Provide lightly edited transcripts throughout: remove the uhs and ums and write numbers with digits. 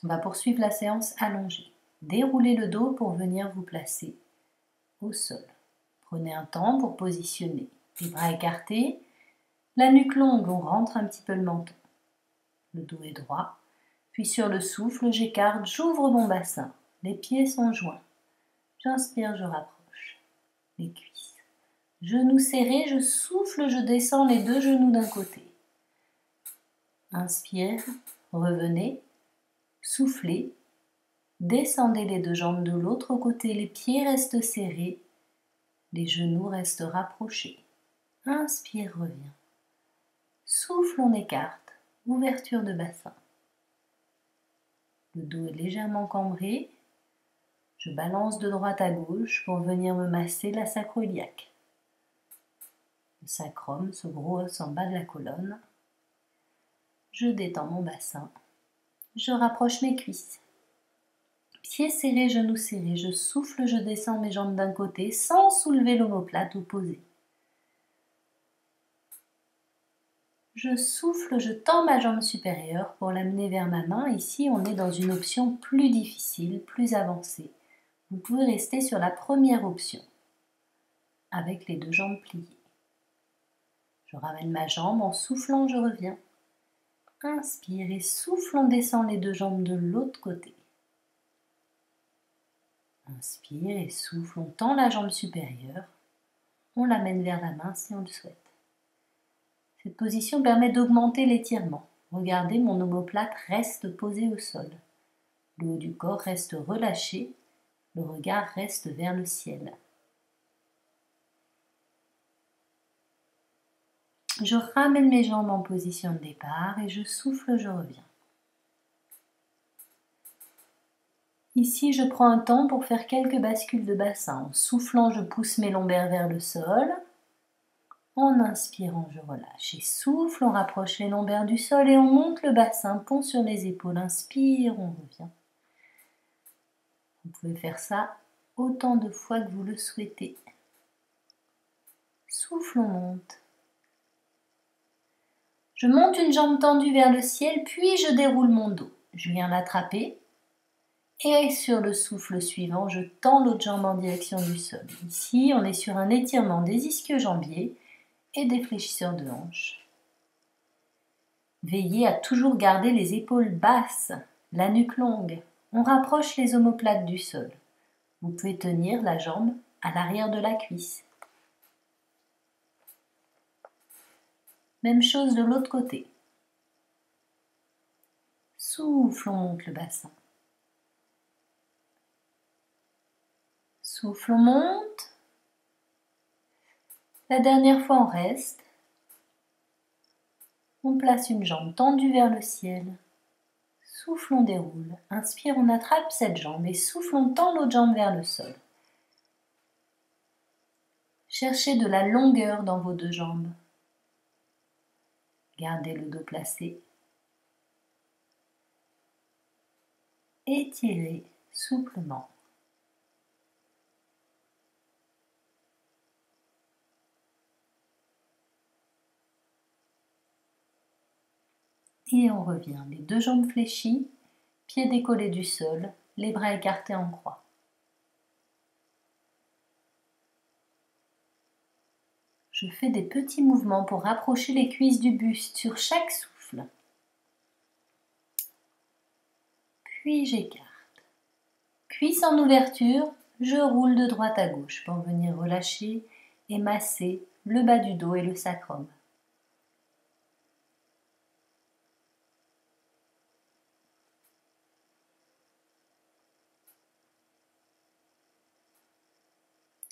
On va poursuivre la séance allongée. Déroulez le dos pour venir vous placer au sol. Prenez un temps pour positionner les bras écartés, la nuque longue, on rentre un petit peu le menton. Le dos est droit, puis sur le souffle, j'écarte, j'ouvre mon bassin. Les pieds sont joints. J'inspire, je rapproche les cuisses. Genoux serrés, je souffle, je descends les deux genoux d'un côté. Inspire, revenez, soufflez, descendez les deux jambes de l'autre côté, les pieds restent serrés, les genoux restent rapprochés. Inspire, reviens. Souffle, on écarte, ouverture de bassin. Le dos est légèrement cambré. Je balance de droite à gauche pour venir me masser la sacro-iliaque. Le sacrum se brosse en bas de la colonne. Je détends mon bassin. Je rapproche mes cuisses. Pieds serrés, genoux serrés. Je souffle, je descends mes jambes d'un côté sans soulever l'omoplate opposée. Je souffle, je tends ma jambe supérieure pour l'amener vers ma main. Ici, on est dans une option plus difficile, plus avancée. Vous pouvez rester sur la première option, avec les deux jambes pliées. Je ramène ma jambe, en soufflant, je reviens. Inspire et souffle, on descend les deux jambes de l'autre côté. Inspire et souffle, on tend la jambe supérieure. On l'amène vers la main si on le souhaite. Cette position permet d'augmenter l'étirement. Regardez, mon omoplate reste posé au sol. Le haut du corps reste relâché. Le regard reste vers le ciel. Je ramène mes jambes en position de départ et je souffle, je reviens. Ici, je prends un temps pour faire quelques bascules de bassin. En soufflant, je pousse mes lombaires vers le sol. En inspirant, je relâche et souffle, on rapproche les lombaires du sol et on monte le bassin, pont sur les épaules. Inspire, on revient. Vous pouvez faire ça autant de fois que vous le souhaitez. Souffle, on monte. Je monte une jambe tendue vers le ciel, puis je déroule mon dos. Je viens l'attraper. Et sur le souffle suivant, je tends l'autre jambe en direction du sol. Ici, on est sur un étirement des ischio-jambiers et des fléchisseurs de hanches. Veillez à toujours garder les épaules basses, la nuque longue. On rapproche les omoplates du sol. Vous pouvez tenir la jambe à l'arrière de la cuisse. Même chose de l'autre côté. Souffle, on monte le bassin. Souffle, on monte. La dernière fois, on reste. On place une jambe tendue vers le ciel. Souffle, on déroule. Inspire, on attrape cette jambe et souffle, on tend l'autre jambe vers le sol. Cherchez de la longueur dans vos deux jambes. Gardez le dos placé. Étirez souplement. Et on revient, les deux jambes fléchies, pieds décollés du sol, les bras écartés en croix. Je fais des petits mouvements pour rapprocher les cuisses du buste sur chaque souffle. Puis j'écarte. Cuisse en ouverture, je roule de droite à gauche pour venir relâcher et masser le bas du dos et le sacrum.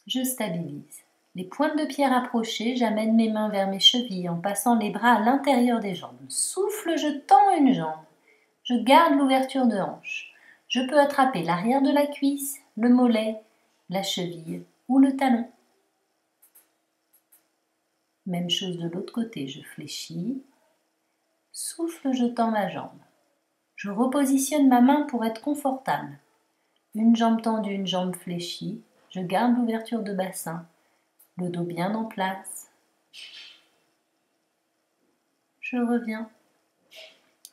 Je stabilise. Les pointes de pied rapprochées, j'amène mes mains vers mes chevilles en passant les bras à l'intérieur des jambes. Souffle, je tends une jambe. Je garde l'ouverture de hanche. Je peux attraper l'arrière de la cuisse, le mollet, la cheville ou le talon. Même chose de l'autre côté, je fléchis. Souffle, je tends ma jambe. Je repositionne ma main pour être confortable. Une jambe tendue, une jambe fléchie. Je garde l'ouverture de bassin. Le dos bien en place. Je reviens.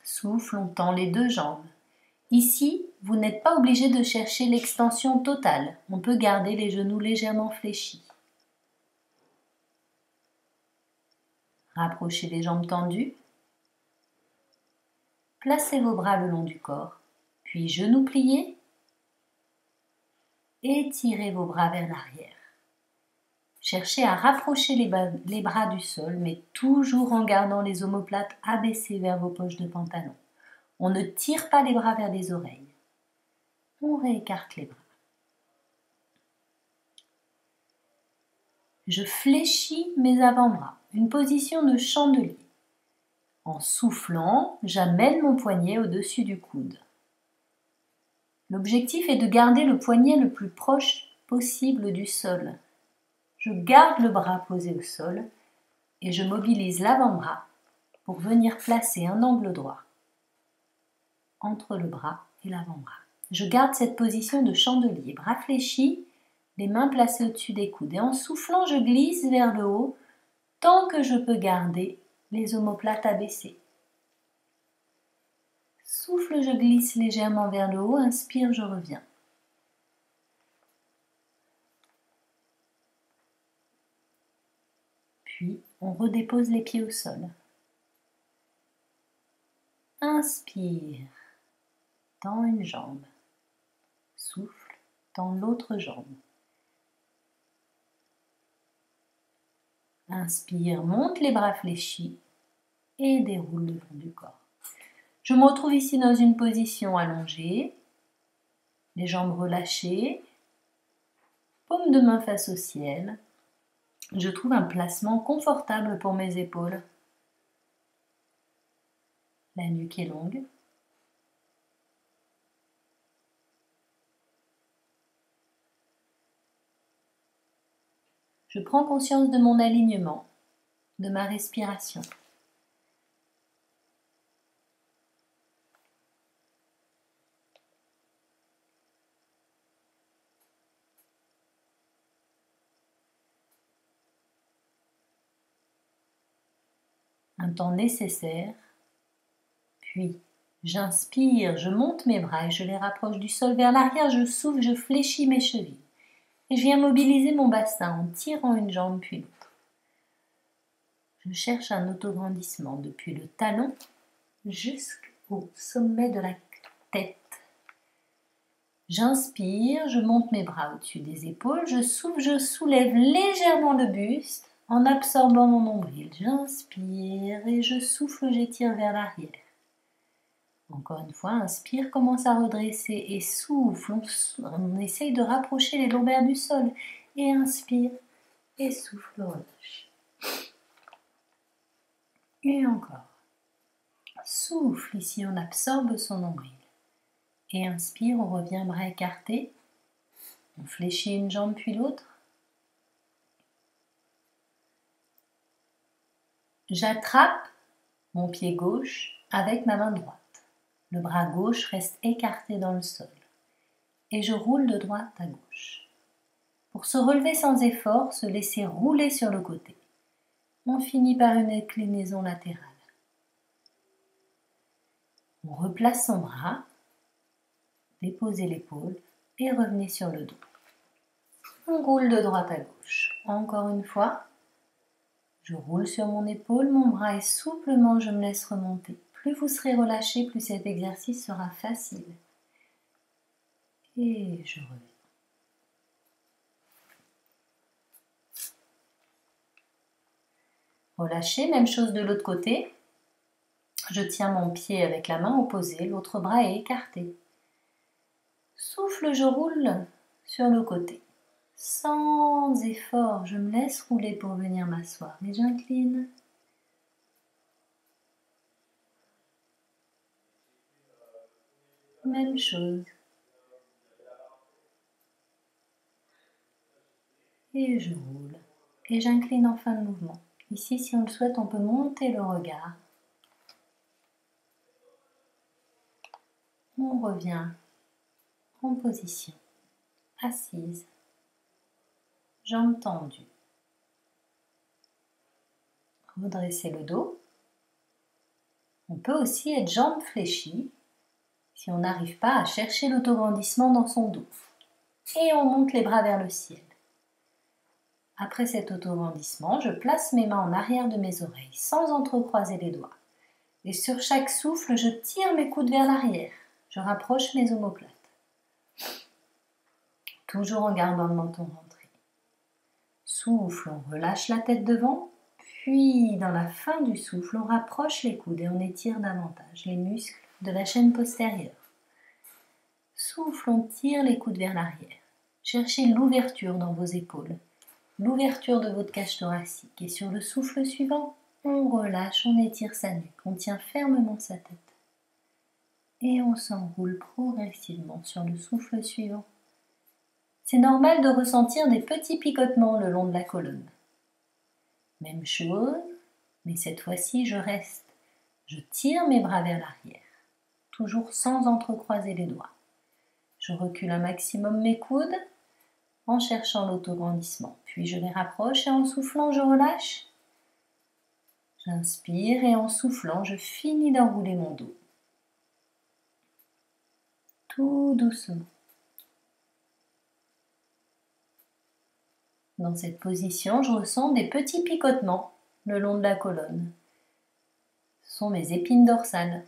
Souffle, on tend les deux jambes. Ici, vous n'êtes pas obligé de chercher l'extension totale. On peut garder les genoux légèrement fléchis. Rapprochez les jambes tendues. Placez vos bras le long du corps, puis genoux pliés. Étirez vos bras vers l'arrière. Cherchez à rapprocher les bras du sol, mais toujours en gardant les omoplates abaissées vers vos poches de pantalon. On ne tire pas les bras vers les oreilles. On réécarte les bras. Je fléchis mes avant-bras, une position de chandelier. En soufflant, j'amène mon poignet au-dessus du coude. L'objectif est de garder le poignet le plus proche possible du sol. Je garde le bras posé au sol et je mobilise l'avant-bras pour venir placer un angle droit entre le bras et l'avant-bras. Je garde cette position de chandelier, bras fléchis, les mains placées au-dessus des coudes. Et en soufflant, je glisse vers le haut tant que je peux garder les omoplates abaissées. Souffle, je glisse légèrement vers le haut. Inspire, je reviens. Puis, on redépose les pieds au sol. Inspire, tends une jambe. Souffle, tends l'autre jambe. Inspire, monte les bras fléchis et déroule le long du corps. Je me retrouve ici dans une position allongée, les jambes relâchées, paume de main face au ciel. Je trouve un placement confortable pour mes épaules. La nuque est longue. Je prends conscience de mon alignement, de ma respiration. Un temps nécessaire, puis j'inspire, je monte mes bras et je les rapproche du sol vers l'arrière, je souffle, je fléchis mes chevilles. Et je viens mobiliser mon bassin en tirant une jambe puis l'autre. Je cherche un autograndissement depuis le talon jusqu'au sommet de la tête. J'inspire, je monte mes bras au-dessus des épaules, je souffle, je soulève légèrement le buste en absorbant mon nombril. J'inspire et je souffle, j'étire vers l'arrière. Encore une fois, inspire, commence à redresser et souffle. On essaye de rapprocher les lombaires du sol. Et inspire et souffle, relâche. Et encore. Souffle, ici on absorbe son nombril. Et inspire, on revient bras écartés. On fléchit une jambe puis l'autre. J'attrape mon pied gauche avec ma main droite. Le bras gauche reste écarté dans le sol. Et je roule de droite à gauche. Pour se relever sans effort, se laisser rouler sur le côté. On finit par une inclinaison latérale. On replace son bras, déposez l'épaule et revenez sur le dos. On roule de droite à gauche. Encore une fois, je roule sur mon épaule, mon bras est souplement, je me laisse remonter. Plus vous serez relâché, plus cet exercice sera facile. Et je reviens. Relâchez, même chose de l'autre côté. Je tiens mon pied avec la main opposée, l'autre bras est écarté. Souffle, je roule sur le côté. Sans effort, je me laisse rouler pour venir m'asseoir et j'incline. Même chose. Et je roule. Et j'incline en fin de mouvement. Ici, si on le souhaite, on peut monter le regard. On revient en position assise, jambes tendues. Redressez le dos. On peut aussi être jambes fléchies. si on n'arrive pas à chercher l'autograndissement dans son dos. Et on monte les bras vers le ciel. Après cet autograndissement, je place mes mains en arrière de mes oreilles sans entrecroiser les doigts. Et sur chaque souffle, je tire mes coudes vers l'arrière. Je rapproche mes omoplates. Toujours en gardant le menton rentré. Souffle, on relâche la tête devant. Puis, dans la fin du souffle, on rapproche les coudes et on étire davantage les muscles de la chaîne postérieure. Souffle, on tire les coudes vers l'arrière. Cherchez l'ouverture dans vos épaules, l'ouverture de votre cage thoracique. Et sur le souffle suivant, on relâche, on étire sa nuque, on tient fermement sa tête. Et on s'enroule progressivement sur le souffle suivant. C'est normal de ressentir des petits picotements le long de la colonne. Même chose, mais cette fois-ci, je reste. Je tire mes bras vers l'arrière, toujours sans entrecroiser les doigts. Je recule un maximum mes coudes en cherchant l'autograndissement. Puis je les rapproche et en soufflant, je relâche. J'inspire et en soufflant, je finis d'enrouler mon dos. Tout doucement. Dans cette position, je ressens des petits picotements le long de la colonne. Ce sont mes épines dorsales.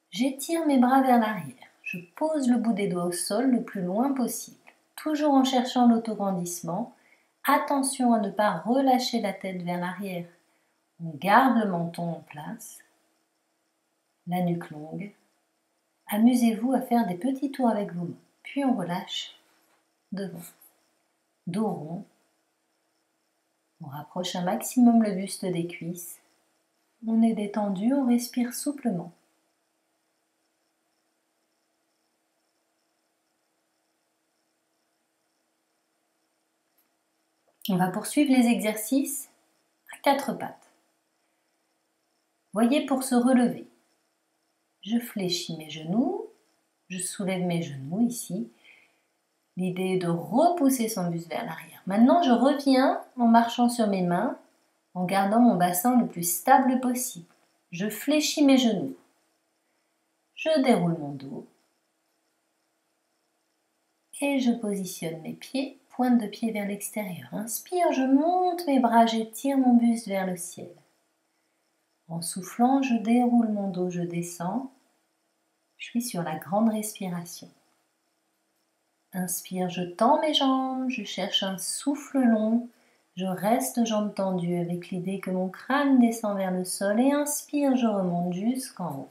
J'étire mes bras vers l'arrière. Je pose le bout des doigts au sol le plus loin possible, toujours en cherchant l'autograndissement. Attention à ne pas relâcher la tête vers l'arrière. On garde le menton en place, la nuque longue. Amusez-vous à faire des petits tours avec vos mains, puis on relâche devant. Dos rond. On rapproche un maximum le buste des cuisses. On est détendu, on respire souplement. On va poursuivre les exercices à quatre pattes. Voyez, pour se relever, je fléchis mes genoux, je soulève mes genoux ici. L'idée est de repousser son buste vers l'arrière. Maintenant, je reviens en marchant sur mes mains, en gardant mon bassin le plus stable possible. Je fléchis mes genoux. Je déroule mon dos. Et je positionne mes pieds, pointe de pied vers l'extérieur. Inspire, je monte mes bras, j'étire mon buste vers le ciel. En soufflant, je déroule mon dos, je descends. Je suis sur la grande respiration. Inspire, je tends mes jambes, je cherche un souffle long. Je reste jambes tendues avec l'idée que mon crâne descend vers le sol. Et inspire, je remonte jusqu'en haut.